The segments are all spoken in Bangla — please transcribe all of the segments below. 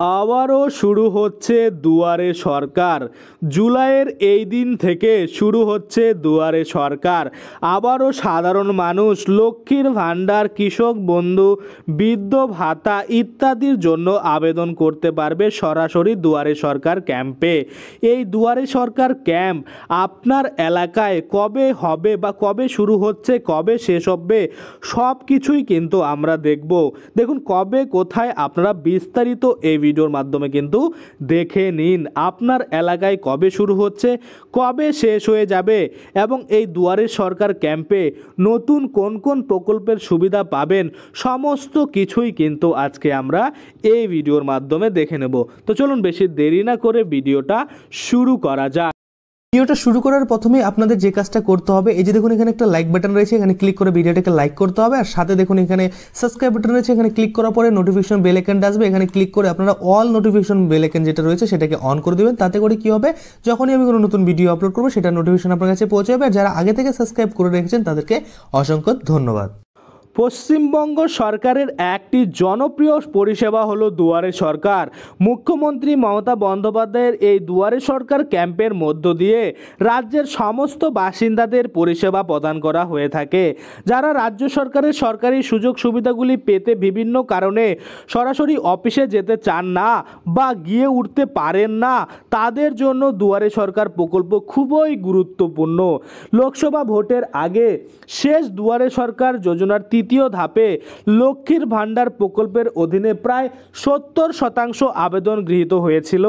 আবারও শুরু হচ্ছে দুয়ারে সরকার। জুলাইয়ের এই দিন থেকে শুরু হচ্ছে দুয়ারে সরকার। আবারও সাধারণ মানুষ লক্ষ্মীর ভাণ্ডার, কৃষক বন্ধু, বৃদ্ধ ভাতা ইত্যাদির জন্য আবেদন করতে পারবে সরাসরি দুয়ারে সরকার ক্যাম্পে। এই দুয়ারে সরকার ক্যাম্প আপনার এলাকায় কবে হবে বা কবে শুরু হচ্ছে, কবে শেষ হবে, সব কিছুই কিন্তু আমরা দেখব। দেখুন কবে কোথায় আপনারা বিস্তারিত এই ভিডিওর মাধ্যমে কিন্তু দেখে নিন। আপনার এলাকায় কবে শুরু হচ্ছে, কবে শেষ হয়ে যাবে এবং এই দুয়ারে সরকার ক্যাম্পে নতুন কোন কোন প্রকল্পের সুবিধা পাবেন, সমস্ত কিছুই কিন্তু আজকে আমরা এই ভিডিওর মাধ্যমে দেখে নেব। তো চলুন বেশি দেরি না করে ভিডিওটা শুরু করা যাক। ভিডিওটা শুরু করার প্রথমেই আপনাদের যে কাজটা করতে হবে, এই যে দেখুন এখানে একটা লাইক বাটন রয়েছে, এখানে ক্লিক করে ভিডিওটাকে লাইক করতে হবে। আর সাথে দেখুন এখানে সাবস্ক্রাইব বাটন রয়েছে, এখানে ক্লিক করার পরে নোটিফিকেশন বেল আইকনটা আসবে, এখানে ক্লিক করে আপনারা অল নোটিফিকেশন বেল আইকন যেটা রয়েছে সেটাকে অন করে দেবেন। তাতে করে কি হবে, যখনই আমি কোনো নতুন ভিডিও আপলোড করবো সেটা নোটিফিকেশন আপনার কাছে পৌঁছে যাবে। আর যারা আগে থেকে সাবস্ক্রাইব করে রেখেছেন তাদেরকে অসংখ্য ধন্যবাদ। পশ্চিমবঙ্গ সরকারের একটি জনপ্রিয় পরিষেবা হলো দুয়ারে সরকার। মুখ্যমন্ত্রী মমতা বন্দ্যোপাধ্যায়ের এই দুয়ারে সরকার ক্যাম্পের মধ্য দিয়ে রাজ্যের সমস্ত বাসিন্দাদের পরিষেবা প্রদান করা হয়ে থাকে। যারা রাজ্য সরকারের সরকারি সুযোগ সুবিধাগুলি পেতে বিভিন্ন কারণে সরাসরি অফিসে যেতে চান না বা গিয়ে উঠতে পারেন না, তাদের জন্য দুয়ারে সরকার প্রকল্প খুবই গুরুত্বপূর্ণ। লোকসভা ভোটের আগে শেষ দুয়ারে সরকার যোজনার তৃতীয় ধাপে লক্ষ্মীর ভাণ্ডার প্রকল্পের অধীনে প্রায় 70% আবেদন গৃহীত হয়েছিল।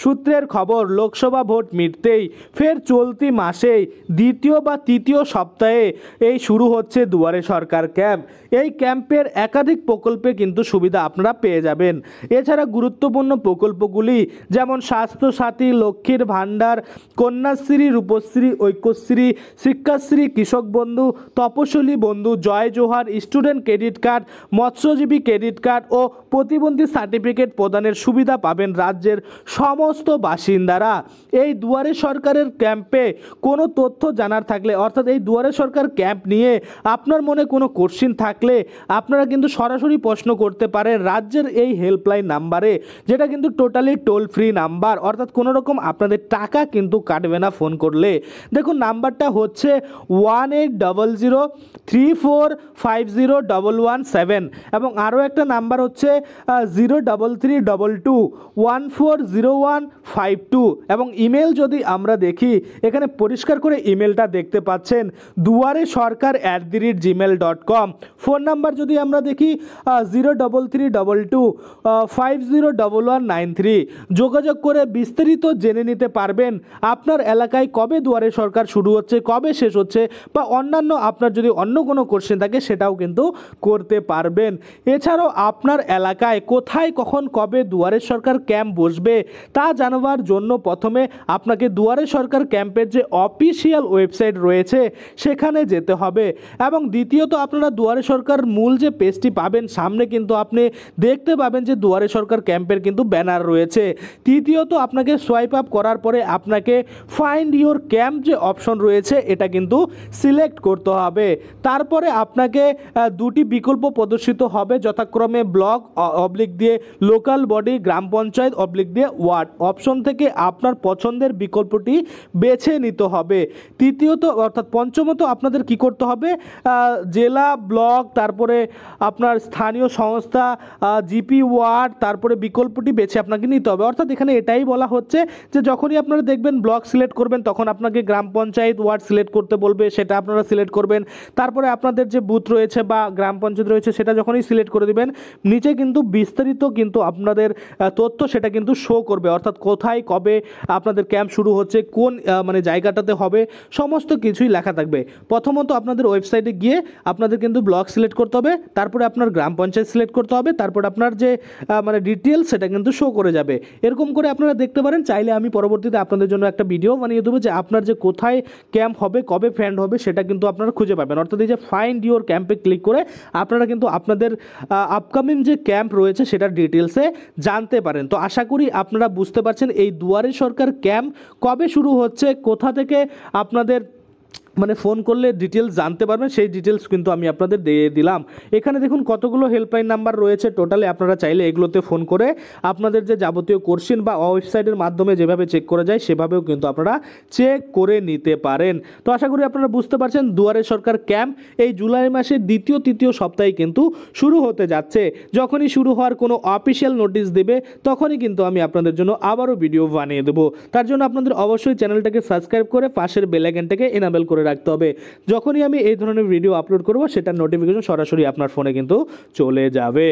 সূত্রের খবর, লোকসভা ভোট মিটতেই ফের চলতি মাসেই দ্বিতীয় বা তৃতীয় সপ্তাহে এই শুরু হচ্ছে দুয়ারে সরকার ক্যাম্প। এই ক্যাম্পের একাধিক প্রকল্পে কিন্তু সুবিধা আপনারা পেয়ে যাবেন। এছাড়া গুরুত্বপূর্ণ প্রকল্পগুলি যেমন স্বাস্থ্যসাথী, লক্ষ্মীর ভাণ্ডার, কন্যাশ্রী, রূপশ্রী, ঐক্যশ্রী, শিক্ষাশ্রী, কৃষক বন্ধু, তপশিলি বন্ধু, জয় জোহার, স্টুডেন্ট ক্রেডিট কার্ড, মৎস্যজীবী ক্রেডিট কার্ড ও প্রতিবন্ধী সার্টিফিকেট প্রদানের সুবিধা পাবেন রাজ্যের সমস্ত বাসিন্দারা। এই দুয়ারে সরকারের ক্যাম্পে কোনো তথ্য জানার থাকলে, অর্থাৎ এই দুয়ারে সরকার ক্যাম্প নিয়ে আপনার মনে কোনো কোশ্চিন থাকলে আপনারা কিন্তু সরাসরি প্রশ্ন করতে পারেন রাজ্যের এই হেল্পলাইন নাম্বারে, যেটা কিন্তু টোটালি টোল ফ্রি নাম্বার, অর্থাৎ কোনো রকম আপনাদের টাকা কিন্তু কাটবে না ফোন করলে। দেখুন নাম্বারটা হচ্ছে 180034501117 এবং আরও একটা নাম্বার হচ্ছে 03322140152 এবং ইমেল যদি আমরা দেখি এখানে পরিষ্কার করে ইমেলটা দেখতে পাচ্ছেন duaresorkar@gmail.com। ফোন নাম্বার যদি আমরা দেখি 03322501193। যোগাযোগ করে বিস্তারিত জেনে নিতে পারবেন আপনার এলাকায় কবে দুয়ারে সরকার শুরু হচ্ছে, কবে শেষ হচ্ছে, বা অন্যান্য আপনার যদি অন্য কোনো কোশ্চেন থাকে সেটাও কিন্তু করতে পারবেন। এছাড়াও আপনার এলাকায় কোথায় কখন কবে দুয়ারে সরকার ক্যাম্প বসবে তা জানাবার জন্য প্রথমে আপনাকে দুয়ারে সরকার ক্যাম্পের যে অফিসিয়াল ওয়েবসাইট রয়েছে সেখানে যেতে হবে এবং দ্বিতীয়ত আপনারা দুয়ারে সরকার মূল যে পেজটি পাবেন সামনে কিন্তু আপনি দেখতে পাবেন যে দুয়ারে সরকার ক্যাম্পের কিন্তু ব্যানার রয়েছে। তৃতীয়ত আপনাকে সোয়াইপ আপ করার পরে আপনাকে ফাইন্ড ইওর ক্যাম্প যে অপশন রয়েছে এটা কিন্তু সিলেক্ট করতে হবে। তারপরে আপনাকে দুটি বিকল্প প্রদর্শিত হবে, যথাক্রমে ব্লক অবলিক দিয়ে লোকাল বডি, গ্রাম পঞ্চায়েত অবলিক দিয়ে ওয়ার্ড। অপশন থেকে আপনার পছন্দের বিকল্পটি বেছে নিতে হবে। তৃতীয়ত অর্থাৎ পঞ্চমত আপনাদের কি করতে হবে, জেলা, ব্লক, তারপরে আপনার স্থানীয় সংস্থা, জিপি, ওয়ার্ড, তারপরে বিকল্পটি বেছে আপনাকে নিতে হবে। অর্থাৎ এখানে এটাই বলা হচ্ছে যে যখনই আপনারা দেখবেন ব্লক সিলেক্ট করবেন তখন আপনাকে গ্রাম পঞ্চায়েত, ওয়ার্ড সিলেক্ট করতে বলবে, সেটা আপনারা সিলেক্ট করবেন। তারপরে আপনাদের যে বুথ রয়েছে বা গ্রাম পঞ্চায়েত রয়েছে সেটা যখনই সিলেক্ট করে দিবেন নিচে কিন্তু বিস্তারিত কিন্তু আপনাদের তথ্য সেটা কিন্তু শো করবে, অর্থাৎ কোথায় কবে আপনাদের ক্যাম্প শুরু হচ্ছে, কোন মানে জায়গাটাতে হবে, সমস্ত কিছুই লেখা থাকবে। প্রথমত আপনাদের ওয়েবসাইটে গিয়ে আপনাদের কিন্তু ব্লক সিলেক্ট করতে হবে, তারপরে আপনার গ্রাম পঞ্চায়েত সিলেক্ট করতে হবে, তারপর আপনার যে মানে ডিটেলস সেটা কিন্তু শো করে যাবে। এরকম করে আপনারা দেখতে পারেন। চাইলে আমি পরবর্তীতে আপনাদের জন্য একটা ভিডিও বানিয়ে দেবো যে আপনার যে কোথায় ক্যাম্প হবে, কবে ফ্যান্ড হবে সেটা কিন্তু আপনারা খুঁজে পাবেন। অর্থাৎ এই যে ফাইন্ড ইওর ক্যাম্পে ক্লিক করে আপনারা কিন্তু আপনাদের আপকামিং যে ক্যাম্প রয়েছে সেটার ডিটেলসে জানতে পারেন। তো আশা করি আপনারা বুঝতে পারছেন এই দুয়ারে সরকার ক্যাম্প কবে শুরু হচ্ছে, কোথা থেকে আপনাদের মানে ফোন করলে ডিটেলস জানতে পারবেন, সেই ডিটেলস কিন্তু আমি আপনাদের দিয়ে দিলাম। এখানে দেখুন কতগুলো হেল্পলাইন নাম্বার রয়েছে টোটালে, আপনারা চাইলে এগুলোতে ফোন করে আপনাদের যে যাবতীয় কোশ্চেন বা ওয়েবসাইটের মাধ্যমে যেভাবে চেক করা যায় সেভাবেও কিন্তু আপনারা চেক করে নিতে পারেন। তো আশা করি আপনারা বুঝতে পারছেন দুয়ারে সরকার ক্যাম্প এই জুলাই মাসের দ্বিতীয় তৃতীয় সপ্তাহে কিন্তু শুরু হতে যাচ্ছে। যখনই শুরু হওয়ার কোনো অফিসিয়াল নোটিশ দেবে তখনই কিন্তু আমি আপনাদের জন্য আবারও ভিডিও বানিয়ে দেবো। তার জন্য আপনাদের অবশ্যই চ্যানেলটাকে সাবস্ক্রাইব করে পাশের বেল আইকনটাকে এনাবেল করে রাখতে হবে। যখনই আমি এই ধরনের ভিডিও আপলোড করব সেটার নোটিফিকেশন সরাসরি আপনার ফোনে কিন্তু চলে যাবে।